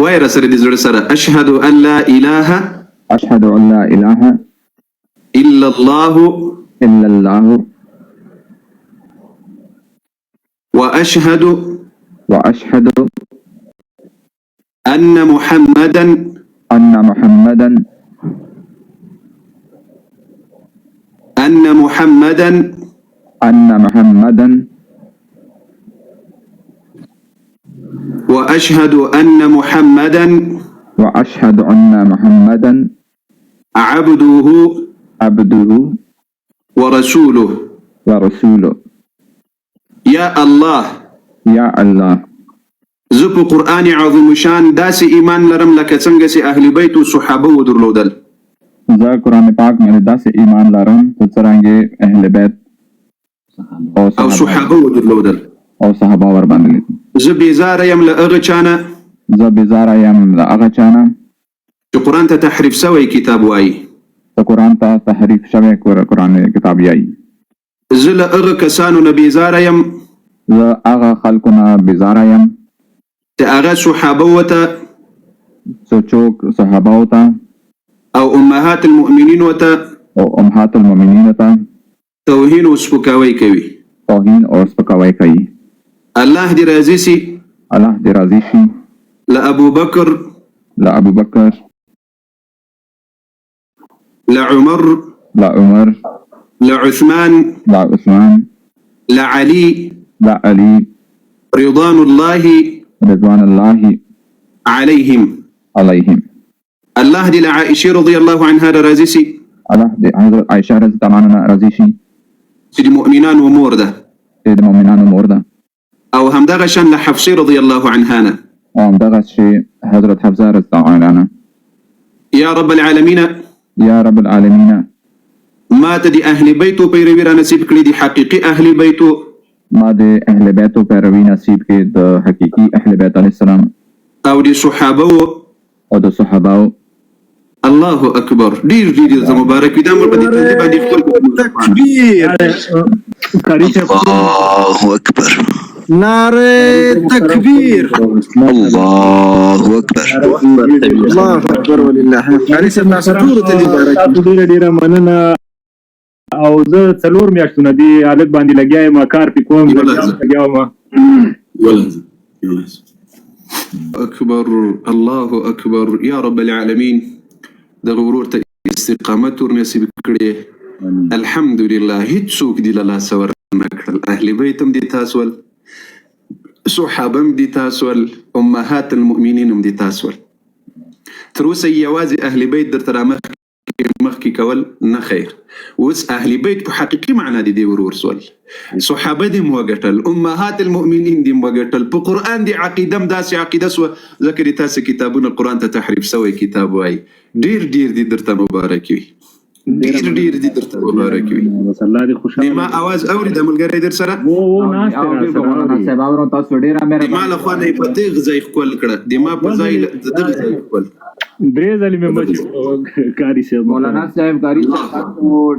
وایره سره دې زړه سره اشهد ان لا اله أشهد أن لا إله الا الله إلا الله واشهد وأشهد ان محمدا أن محمدا ان محمدا أن محمدا واشهد ان محمدا وأشهد أن محمدا عبده عبده ورسوله ورسوله. یا الله يا الله زه په قرآن عظیم شان داسې ایمان لرم لکه څنګه چې اهل بیت او صحابه ودرلودل. زه قرآن پاک باندې داسې ایمان لرم چې څرنګه اهل بیت او صحابه ودرلودل. او صحابه ور باندې لیدل. زه بیزاره یم له هغه چانه زه بیزاره یم له هغه چانه چې قرآن ته تحریف سوی کتاب وایي. ته قرآن ته تحریف شوی قرآن کتاب یایي. زه له هغه کسانو نه بیزاره یم زه هغه خلکو نه بیزاره یم چې هغه صحابه وته څوک صحابه ته او امهات المؤمنین وته او امهات المؤمنین ته توهین او سپکاوی کوي. توهین او سپکاوی کوي. الله دې راضي سي الله دې راضي شي له ابو بکر له ابو بکر له عمر له عمر له عثمان له عثمان له علي له علي رضوان الله رضوان الله عليهم. عليهم. الله دې له عائشه رضی الله عنها راضي سي الله دې حضرت عائشه رضی الله عنها راضي شي چې د مؤمنانو مور ده چې د مؤمنانو مور ده. او همدغه شان له حفصه رضی الله عنها نه او همدغه شي حضرت حفصه رضی الله عنها. یا رب العالمین یا رب العالمین ما ته د اهل بیتو پیروي را نصیب کړي دي حقیقي اهل بیتو ما د اهل بیتو پیروي نصیب کړي د حقیقي اهل بیت علیه السلام او د صحابه او د صحابه. الله اکبر. ډیر ډیر د مبارک وي دا مر په دې ترتیب باندې خپل تکبیر الله اکبر نعره تکبیر الله اکبر الله اکبر ولله قاری صاحب تاسو ټول ته مبارک. ډیره مننه. او زه څلور میاشتونه دی حالت باندې لګیا یم کار پې کوم لګیا یم. اکبر الله اکبر. یا رب العالمین د غرور ته استقامت ور نصیب کړي. الحمدلله هیڅ څوک دی له لاسه ورنه کړل. اهل بیت هم دي تاسو ول صحابه هم دي تاسو ول امهات المؤمنین هم دي تاسو ول. تر اوسه یوازې اهل بیت درته مخکې کول نه خیر. اوس اهل بیت په حقیقي معنا دي ورور سول. صحابه دي وګټل امهات المؤمنین دي وګټل په قرآن دي عقیده هم داسې عقیده سوه ځکه دې تاسې کتابونه قرآن ته تحریف سوی کتاب وایي. ډیر ډیر دي درته مبارک وي. ډیر ډیر دي درته مبارک وي. ما اواز اوري د ملګری در سره ما له خوا نه په دغه ځای ښکل کړه د ما په ځای دغه ځای ښکل درې ځلې مې مچ قاری صاحب مولانا صاحب قاری صاحب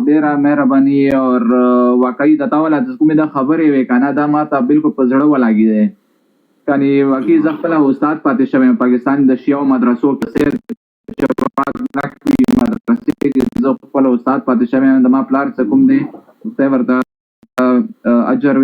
ډیره مهرباني اور واقعي دتا ولا د کومه د خبرې وې کنه دا ما ته بالکل په زړه ولاګي دی. کني واقعي ځ خپل استاد پاتې شوم پاکستان د شیعو مدرسو په سر نکوي مدرسې کې زه خپل استاد پاتې شوم. د ما پلار څه کوم دی ورته اجر